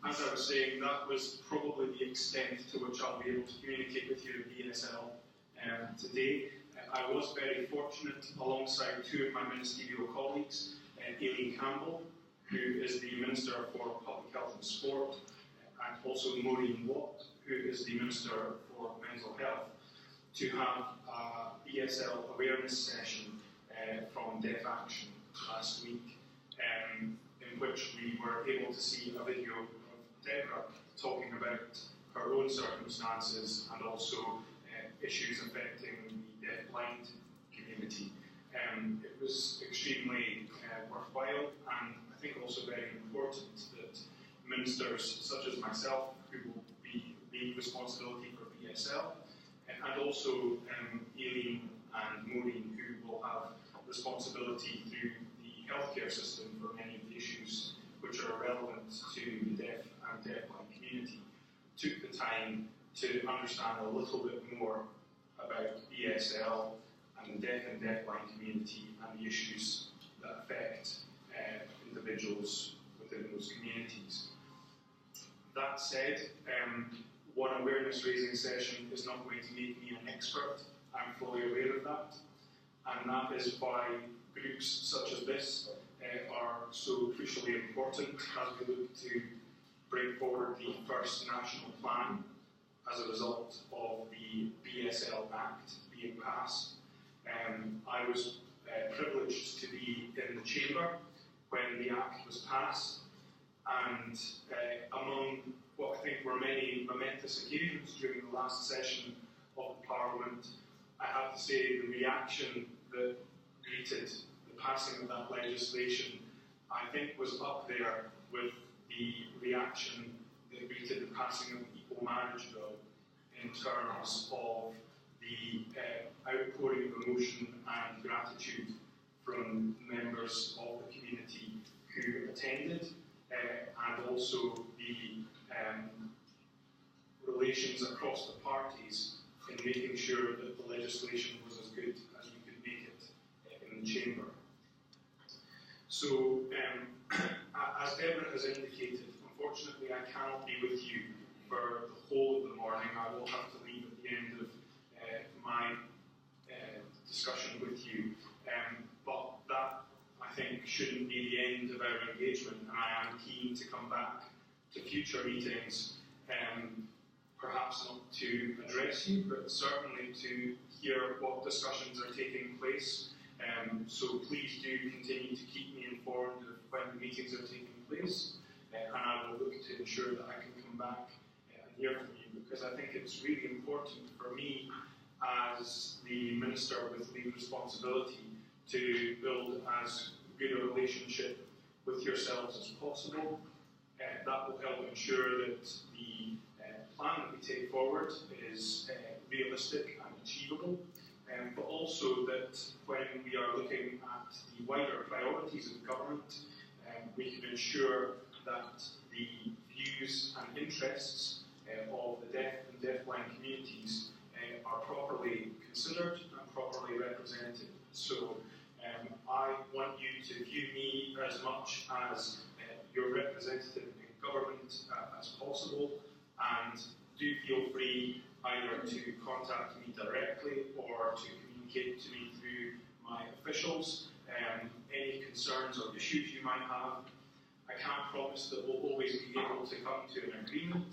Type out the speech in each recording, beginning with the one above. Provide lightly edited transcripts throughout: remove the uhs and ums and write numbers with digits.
as I was saying, that was probably the extent to which I'll be able to communicate with you at BSL today. I was very fortunate, alongside two of my ministerial colleagues, Aileen Campbell, who is the Minister for Public Health and Sport, and also Maureen Watt, who is the Minister for Mental Health, to have a BSL awareness session from Deaf Action last week, in which we were able to see a video of Deborah talking about her own circumstances and also issues affecting the deaf-blind community. It was extremely worthwhile, and I think also very important that ministers such as myself, who will be lead responsibility for BSL, and also Aileen and Maureen, who will have responsibility through the healthcare system for many of the issues which are relevant to the deaf and deaf-blind community, took the time to understand a little bit more about BSL and the deaf and deaf-blind community and the issues that affect individuals within those communities. That said, one awareness raising session is not going to make me an expert. I'm fully aware of that, and that is why groups such as this are so crucially important as we look to bring forward the first national plan as a result of the BSL Act being passed. I was privileged to be in the chamber when the Act was passed, and among what I think were many momentous occasions during the last session of the Parliament, I have to say the reaction that greeted the passing of that legislation, I think, was up there with the reaction that greeted the passing of the Equal Marriage Bill in terms of the outpouring of emotion and gratitude from members of the community who attended, and also the relations across the parties in making sure that the legislation was as good as we could make it in the chamber. So, as Deborah has indicated, unfortunately I cannot be with you for the whole of the morning. I will have to leave at the end of my discussion with you, but that, I think, shouldn't be the end of our engagement, and I am keen to come back to future meetings, perhaps not to address you, but certainly to hear what discussions are taking place. So please do continue to keep me informed of when the meetings are taking place, and I will look to ensure that I can come back and hear from you, because I think it's really important for me as the Minister with lead responsibility to build as good a relationship with yourselves as possible. That will help ensure that the plan that we take forward is realistic and achievable, but also that when we are looking at the wider priorities of the government, we can ensure that the views and interests of the deaf and deaf-blind communities are properly considered and properly represented. So I want you to view me as much as your representative in government as possible, and do feel free either to contact me directly or to communicate to me through my officials any concerns or issues you might have. I can't promise that we'll always be able to come to an agreement,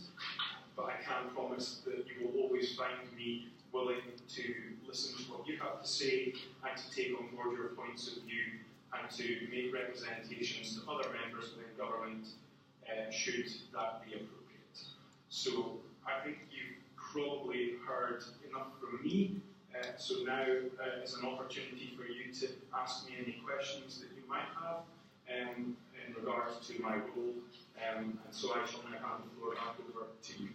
but I can promise that you will always find me willing to listen to what you have to say and to take on board your points of view and to make representations to other members within government should that be appropriate. So I think you've probably heard enough from me, so now is an opportunity for you to ask me any questions that you might have in regards to my role, and so I shall now hand the floor back over to you.